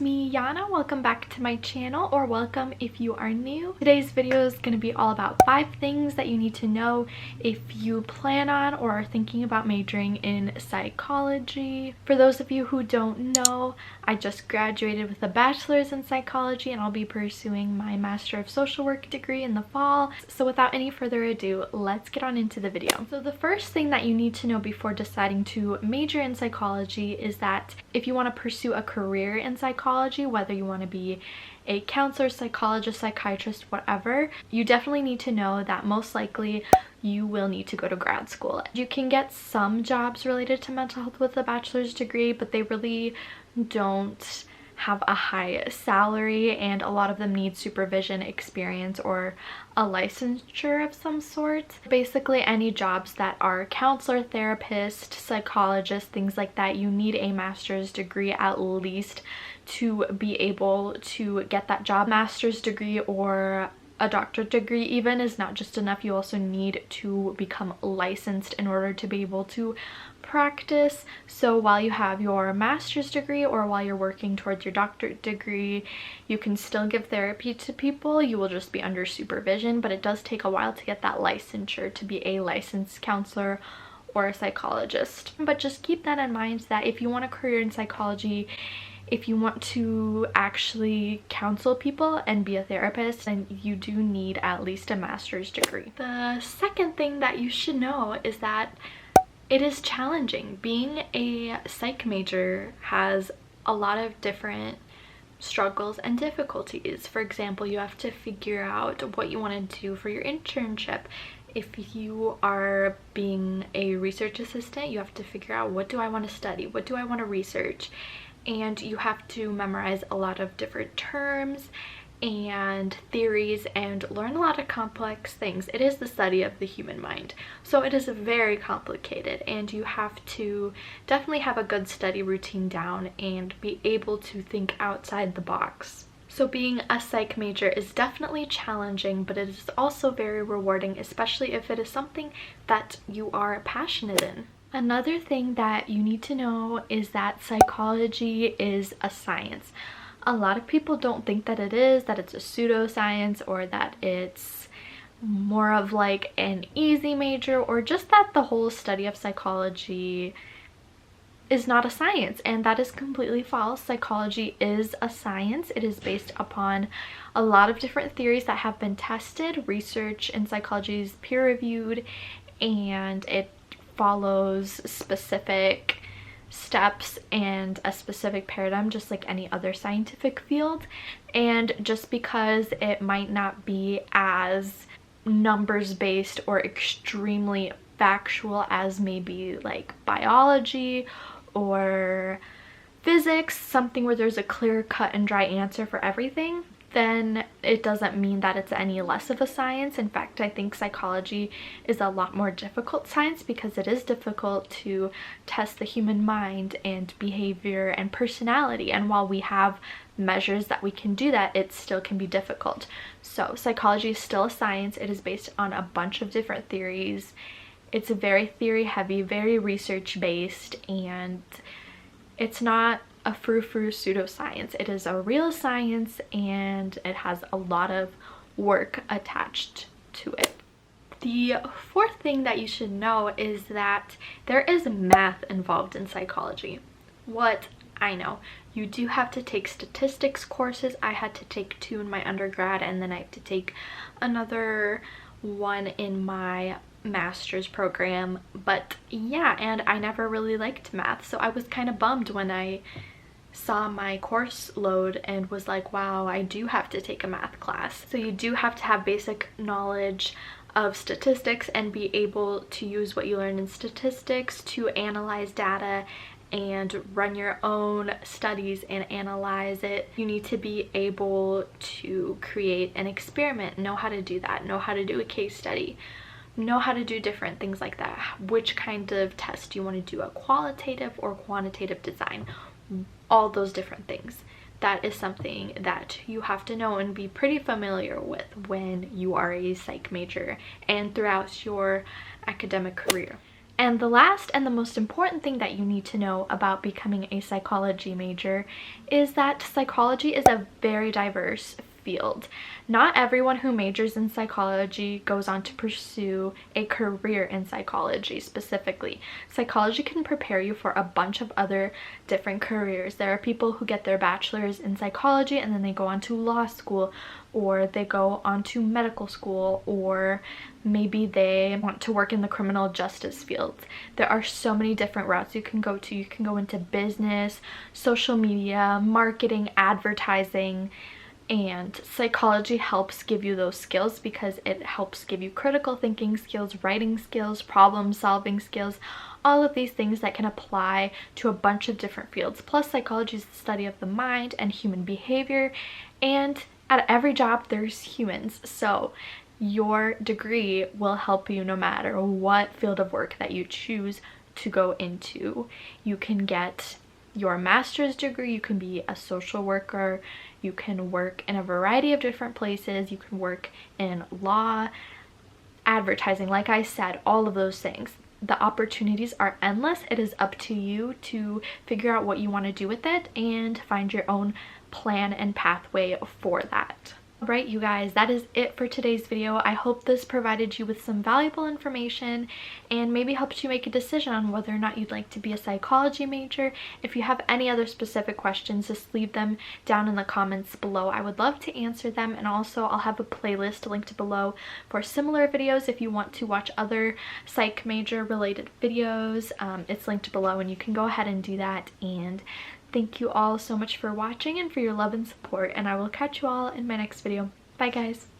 it's me, Yana. Welcome back to my channel, or welcome if you are new. Today's video is going to be all about 5 things that you need to know if you plan on or are thinking about majoring in psychology. For those of you who don't know, I just graduated with a bachelor's in psychology and I'll be pursuing my Master of Social Work degree in the fall. So without any further ado, let's get on into the video. So the first thing that you need to know before deciding to major in psychology is that if you want to pursue a career in psychology, whether you want to be a counselor, psychologist, psychiatrist, whatever, you definitely need to know that most likely you will need to go to grad school. You can get some jobs related to mental health with a bachelor's degree, but they really don't have a high salary, and a lot of them need supervision, experience, or a licensure of some sort. Basically any jobs that are counselor, therapist, psychologist, things like that, you need a master's degree at least to be able to get that job. Master's degree or a doctorate degree even is not just enough. You also need to become licensed in order to be able to practice. So while you have your master's degree or while you're working towards your doctorate degree, you can still give therapy to people. You will just be under supervision, but it does take a while to get that licensure to be a licensed counselor or a psychologist. But just keep that in mind, that if you want a career in psychology, if you want to actually counsel people and be a therapist, then you do need at least a master's degree. The second thing that you should know is that it is challenging. Being a psych major has a lot of different struggles and difficulties. For example, you have to figure out what you want to do for your internship. If you are being a research assistant, you have to figure out, what do I want to study? What do I want to research? And you have to memorize a lot of different terms and theories and learn a lot of complex things. It is the study of the human mind, so it is very complicated, and you have to definitely have a good study routine down and be able to think outside the box. So being a psych major is definitely challenging, but it is also very rewarding, especially if it is something that you are passionate in. Another thing that you need to know is that psychology is a science. A lot of people don't think that it is, that it's a pseudoscience, or that it's more of like an easy major, or just that the whole study of psychology is not a science, and that is completely false. Psychology is a science. It is based upon a lot of different theories that have been tested. Research in psychology is peer-reviewed, and it follows specific steps and a specific paradigm, just like any other scientific field. And just because it might not be as numbers based or extremely factual as maybe like biology or physics, something where there's a clear cut and dry answer for everything, then it doesn't mean that it's any less of a science. In fact, I think psychology is a lot more difficult science because it is difficult to test the human mind and behavior and personality. And while we have measures that we can do that, it still can be difficult. So psychology is still a science. It is based on a bunch of different theories. It's very theory heavy, very research based, and it's not a frou-frou pseudoscience. It is a real science, and it has a lot of work attached to it. The fourth thing that you should know is that there is math involved in psychology. What? I know. You do have to take statistics courses. I had to take 2 in my undergrad, and then I have to take another one in my master's program. But yeah, and I never really liked math, so I was kind of bummed when I saw my course load and was like, wow, I do have to take a math class. So you do have to have basic knowledge of statistics and be able to use what you learn in statistics to analyze data and run your own studies and analyze it. You need to be able to create an experiment, know how to do that, know how to do a case study, know how to do different things like that. Which kind of test do you want to do, a qualitative or quantitative design? All those different things. That is something that you have to know and be pretty familiar with when you are a psych major and throughout your academic career. And the last and the most important thing that you need to know about becoming a psychology major is that psychology is a very diverse field. Not everyone who majors in psychology goes on to pursue a career in psychology specifically. Psychology can prepare you for a bunch of other different careers. There are people who get their bachelor's in psychology and then they go on to law school, or they go on to medical school, or maybe they want to work in the criminal justice field. There are so many different routes you can go to. You can go into business, social media, marketing, advertising, and psychology helps give you those skills because it helps give you critical thinking skills, writing skills, problem solving skills, all of these things that can apply to a bunch of different fields. Plus, psychology is the study of the mind and human behavior, and at every job there's humans, so your degree will help you no matter what field of work that you choose to go into. You can get your master's degree, you can be a social worker, you can work in a variety of different places, you can work in law, advertising, like I said, all of those things. The opportunities are endless. It is up to you to figure out what you want to do with it and find your own plan and pathway for that. Alright, you guys, that is it for today's video. I hope this provided you with some valuable information and maybe helped you make a decision on whether or not you'd like to be a psychology major. If you have any other specific questions, just leave them down in the comments below. I would love to answer them, and also I'll have a playlist linked below for similar videos if you want to watch other psych major related videos. It's linked below and you can go ahead and do that. And thank you all so much for watching and for your love and support, and I will catch you all in my next video. Bye guys!